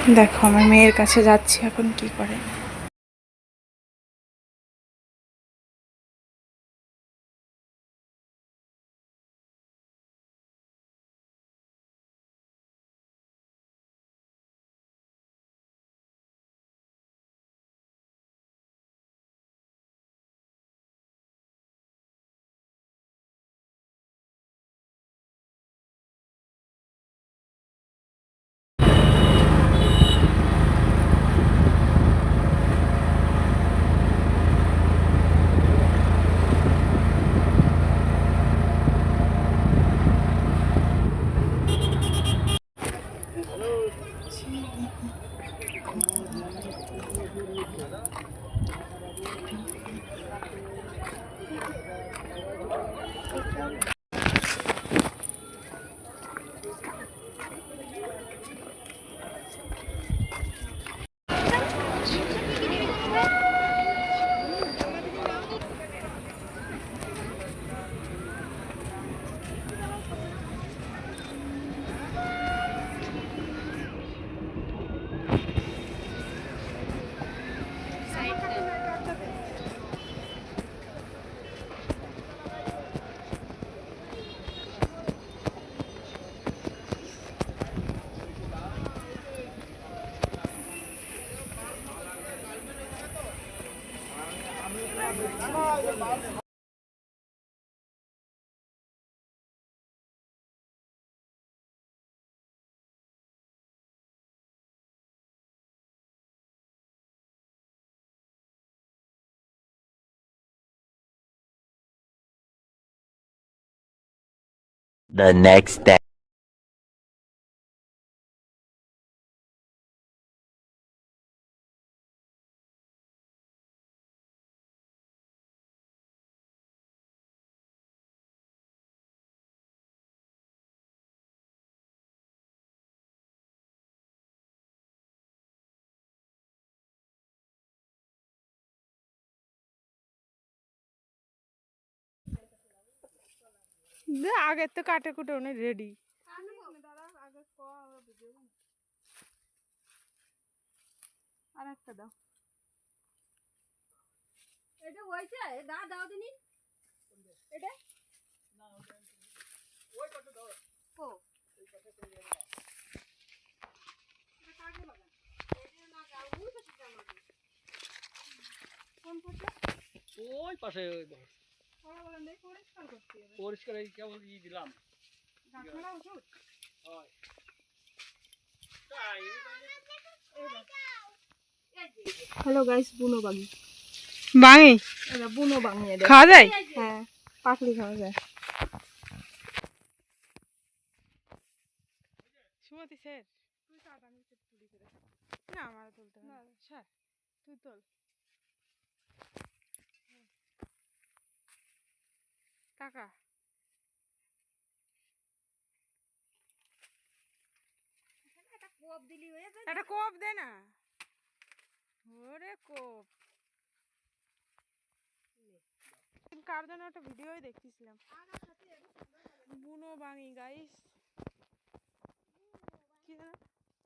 দেখো আমার মেয়ের কাছে যাচ্ছি এখন কি করে। The next day. আগে তো কাটে কুটে উনি রেডি। আর একটা দাও। এটা হইছে দাও দাও দিনি। এটা না ওই কত দাও। ও এই কত করে দাও। এটা কাটবো লাগা। এটা না দাও ওই কত দাও লাগা। কোন পাশে? ওই পাশে ওই বস। ওরা বলেন দেই পরিষ্কার করতে হবে। পরিষ্কার এই কেবল দিলাম। ঢাকনা ওষুধ। হয়। তাই হ্যালো গাইস, বুনো বাগি বাঙি, এটা বুনো বাঙি। এটা খাওয়া যায়? হ্যাঁ, পাখলি খাওয়া যায়। সুমতি স্যার তুই কাট, আমি তুলি করে না, আমার তুলতে না স্যার, তুই তোল। কাকা একটা কোপ দিলি হয়ে যায়, একটা কোপ দে না। ওরে কোপ কার জন্য একটা ভিডিওই দেখতেছিলাম, বুনো বাঙি গাইস, কি না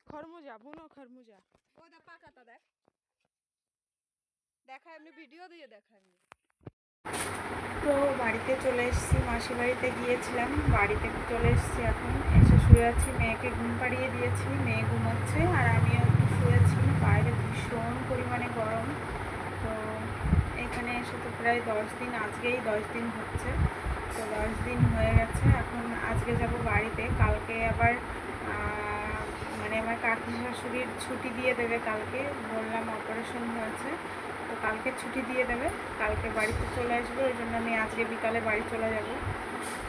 খরমুজা, বুনো খরমুজা। ওটা পাকাটা দেখ, দেখা এমনি ভিডিও দিয়ে দেখা। তো বাড়িতে চলে এসেছি, মাসি বাড়িতে গিয়েছিলাম, বাড়িতে চলে এসেছি, এখন এসে শুয়ে আছি, মেয়েকে ঘুম পাড়িয়ে দিয়েছি, মেয়ে ঘুমোচ্ছে আর আমিও একটু শুয়েছি। বাইরে ভীষণ পরিমাণে গরম। তো এখানে এসে তো প্রায় 10 দিন, আজকেই 10 দিন হচ্ছে। তো 10 দিন হয়ে গেছে। এখন আজকে যাব বাড়িতে, কালকে আবার মানে আমার কাকি শাশুড়ির ছুটি দিয়ে দেবে কালকে, বললাম অপারেশন হয়েছে, তো কালকে ছুটি দিয়ে দেবে, কালকে বাড়িতে চলে আসবো, ওই জন্য আমি আজকে বিকালে বাড়ি চলে যাব।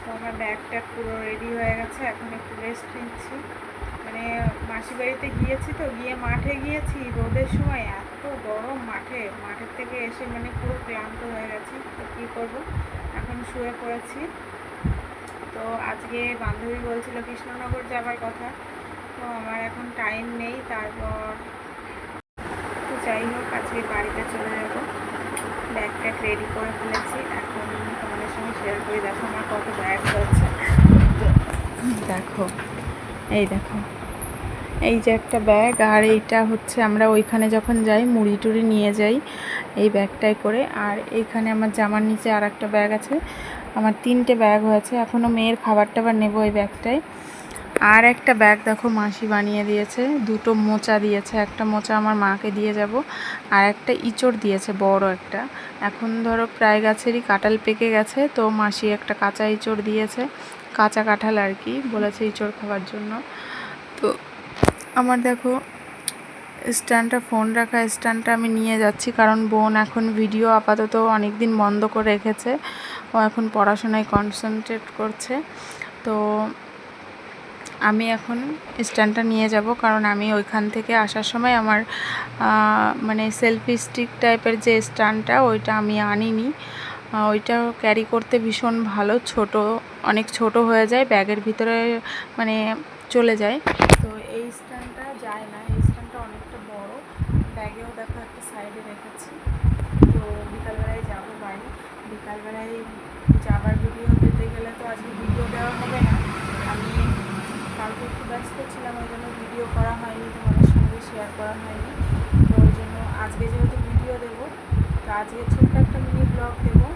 তো আমার ব্যাগ ট্যাগ পুরো রেডি হয়ে গেছে, এখন একটু রেস্ট নিচ্ছি। মানে মাসি বাড়িতে গিয়েছি, তো গিয়ে মাঠে গিয়েছি রোদের সময়, এত গরম মাঠের থেকে এসে মানে পুরো ক্লান্ত হয়ে গেছি। তো কী করবো, এখন শুয়ে পড়েছি। তো আজকে বান্ধবী বলছিল কৃষ্ণনগর যাবার কথা, তো আমার এখন টাইম নেই। তারপর তো যাই হোক, আজকে বাড়িতে চলে যাব, ব্যাগ ট্যাগ রেডি করে ফেলেছি, এখন তোমাদের সঙ্গে শেয়ার করি। দেখো আমার কত ব্যাগ হয়েছে, দেখো এই দেখো এই যে একটা ব্যাগ, আর এইটা হচ্ছে আমরা ওইখানে যখন যাই মুড়ি টুড়ি নিয়ে যাই এই ব্যাগটাই করে। আর এইখানে আমার জামার নিচে আর একটা ব্যাগ আছে। আমার 3টে ব্যাগ হয়েছে, এখনও মেয়ের খাবার টাবার নেবো এই ব্যাগটায়। আর একটা ব্যাগ দেখো মাসি বানিয়ে দিয়েছে, 2টো মোচা দিয়েছে, একটা মোচা আমার মাকে দিয়ে যাব, আর একটা ইঁচড় দিয়েছে বড় একটা। এখন ধরো প্রায় গাছেরই কাঁঠাল পেকে গেছে, তো মাসি একটা কাঁচা ইঁচড় দিয়েছে, কাঁচা কাঁঠাল আর কি, বলেছে ইঁচড় খাওয়ার জন্য। তো আমার দেখো স্ট্যান্ডটা, ফোন রাখা স্ট্যান্ডটা আমি নিয়ে যাচ্ছি, কারণ বোন এখন ভিডিও আপাতত অনেক দিন বন্ধ করে রেখেছে, ও এখন পড়াশোনায় কনসেন্ট্রেট করছে। তো আমি এখন স্ট্যান্ডটা নিয়ে যাব, কারণ আমি ওইখান থেকে আসার সময় আমার মানে সেলফি স্টিক টাইপের যে স্ট্যান্ডটা ওইটা আমি আনিনি। ওইটা ক্যারি করতে ভীষণ ভালো, ছোট, অনেক ছোট হয়ে যায়, ব্যাগের ভিতরে মানে চলে যায়। তো এই স্ট্যান্ডটা যায় না, এই স্ট্যান্ডটা অনেকটা বড়, ব্যাগেও দেখো একটা সাইডে রেখেছি। তো বিকালবেলায় যাবো বাড়ি, বিকালবেলায় যাবার ভিডিও পেতে গেলে তো আজকে ভিডিও দেওয়া হবে না। আমি কালকে একটু ব্যস্ত ছিলাম, ওই জন্য ভিডিও করা হয়নি, তোমাদের সঙ্গে শেয়ার করা হয়নি। তো ওই জন্য আজকে যেহেতু ভিডিও দেবো, তো আজকে ছোট্ট একটা মিনি ব্লগ দেবো।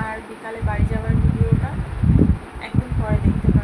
আর বিকালে বাড়ি যাওয়ার ভিডিওটা একদিন পরে দেখতে পাবো।